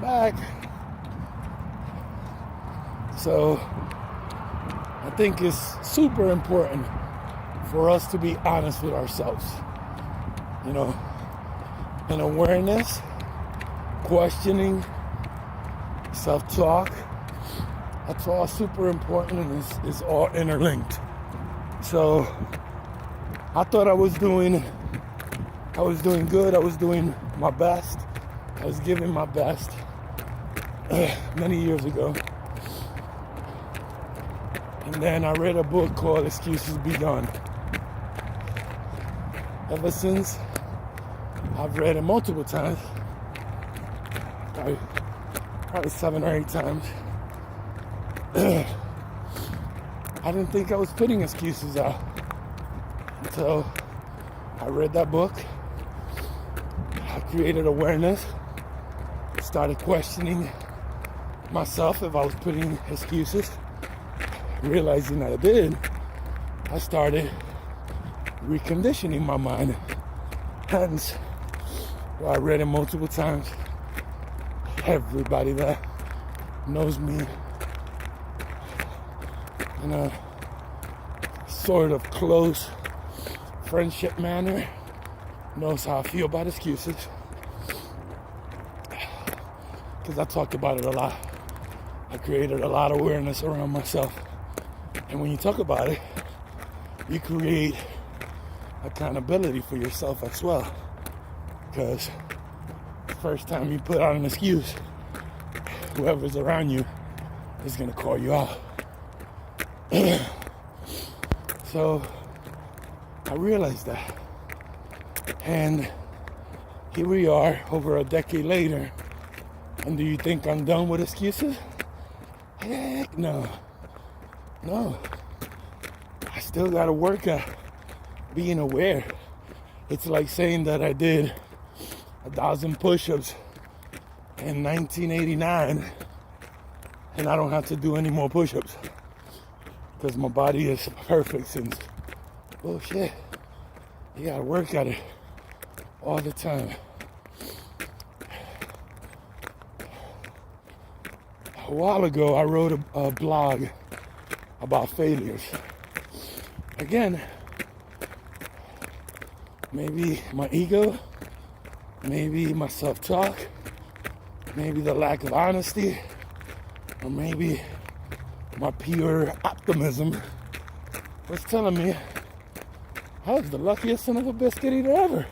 back. So I think it's super important for us to be honest with ourselves. You know, and awareness, questioning, self-talk, that's all super important, and it's all interlinked. So I thought I was doing good. I was doing my best. I was giving my best many years ago. And then I read a book called Excuses Be Done. Ever since, I've read it multiple times, probably 7 or 8 times. I didn't think I was putting excuses out until I read that book. I created awareness, started questioning myself if I was putting excuses. Realizing that I did, I started reconditioning my mind. Hence, I read it multiple times. Everybody that knows me in a sort of close friendship manner knows how I feel about excuses, because I talked about it a lot. I created a lot of awareness around myself. And when you talk about it, you create accountability for yourself as well. Because the first time you put out an excuse, whoever's around you is going to call you out. So I realized that. And here we are over a decade later. And do you think I'm done with excuses? Heck no. No, I still gotta work at being aware. It's like saying that I did 1,000 push-ups in 1989 and I don't have to do any more push-ups because my body is perfect since. Bullshit. You gotta work at it all the time. A while ago, I wrote a blog about failures. Again, maybe my ego, maybe my self-talk, maybe the lack of honesty, or maybe my pure optimism was telling me I was the luckiest son of a biscuit eater ever.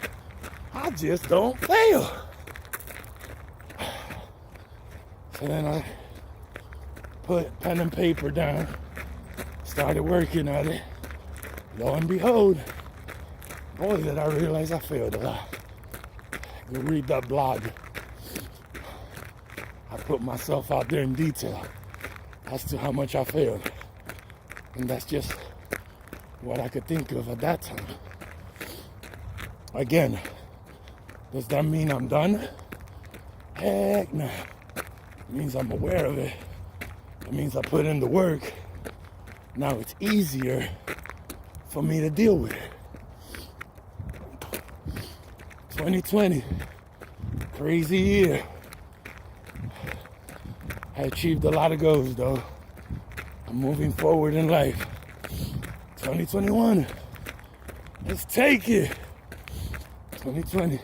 I just don't fail. So then I put pen and paper down, started working at it. Lo and behold, boy, did I realize I failed a lot. You read that blog. I put myself out there in detail as to how much I failed. And that's just what I could think of at that time. Again, does that mean I'm done? Heck no. It means I'm aware of it. It means I put in the work. Now it's easier for me to deal with it. 2020, crazy year. I achieved a lot of goals though. I'm moving forward in life. 2021, let's take it. 2020,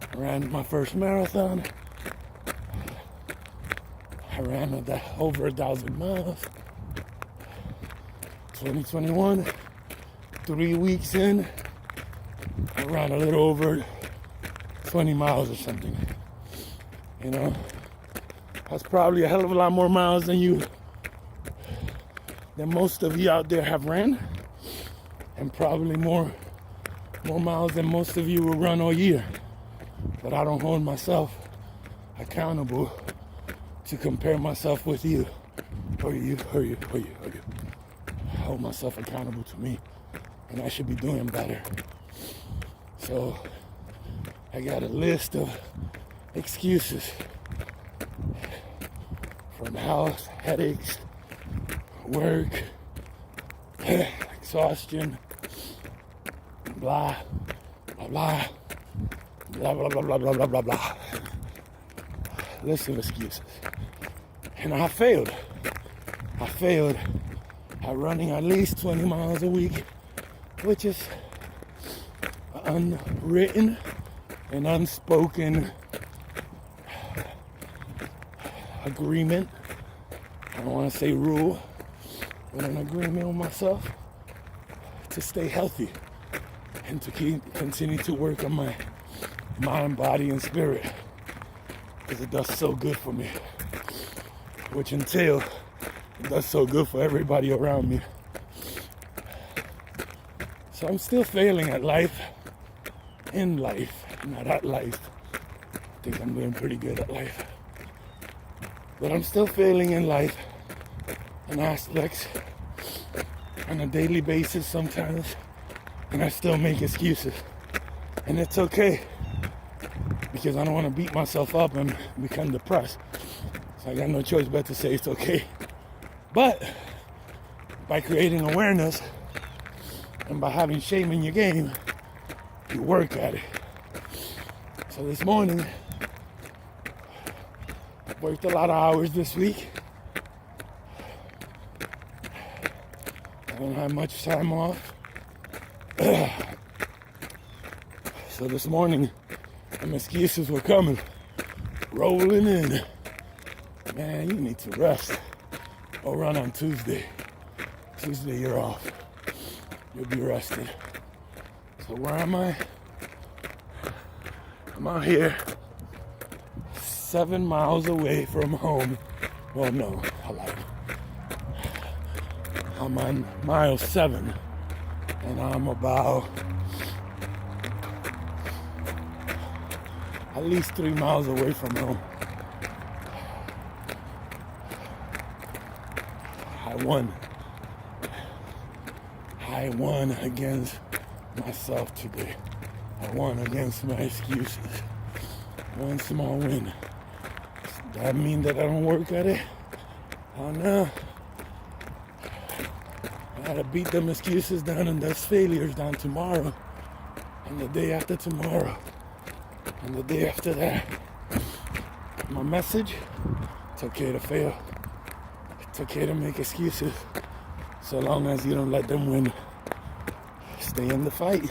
I ran my first marathon. I ran over 1,000 miles. 2021, 3 weeks in, I ran a little over 20 miles or something. You know, that's probably a hell of a lot more miles than most of you out there have ran, and probably more miles than most of you will run all year. But I don't hold myself accountable to compare myself with you, or you. I hold myself accountable to me, and I should be doing better. So I got a list of excuses, from health, headaches, work, exhaustion, blah, blah, blah, blah, blah, blah, blah, blah, blah, blah. list of excuses. And I failed. I failed at running at least 20 miles a week, which is unwritten and unspoken agreement. I don't want to say rule, but an agreement with myself to stay healthy and to continue to work on my mind, body, and spirit, because it does so good for me, which entails it does so good for everybody around me. So I'm still failing at life, in life, not at life. I think I'm doing pretty good at life. But I'm still failing in life in aspects on a daily basis sometimes, and I still make excuses. And it's okay, because I don't want to beat myself up and become depressed. So I got no choice but to say it's okay. But by creating awareness and by having shame in your game, you work at it. So this morning, I worked a lot of hours this week. I don't have much time off. So this morning, some excuses were coming, rolling in. Man, you need to rest. Or run on Tuesday. Tuesday you're off. You'll be rested. So where am I? I'm out here 7 miles away from home. Well, no, I lied. I'm on mile 7, and I'm about at least 3 miles away from home. I won against myself today. I won against my excuses. One small win. Does that mean that I don't work at it? Oh no. I gotta beat them excuses down and those failures down tomorrow. And the day after tomorrow. And the day after that. My message, it's okay to fail. It's okay to make excuses, so long as you don't let them win. Stay in the fight.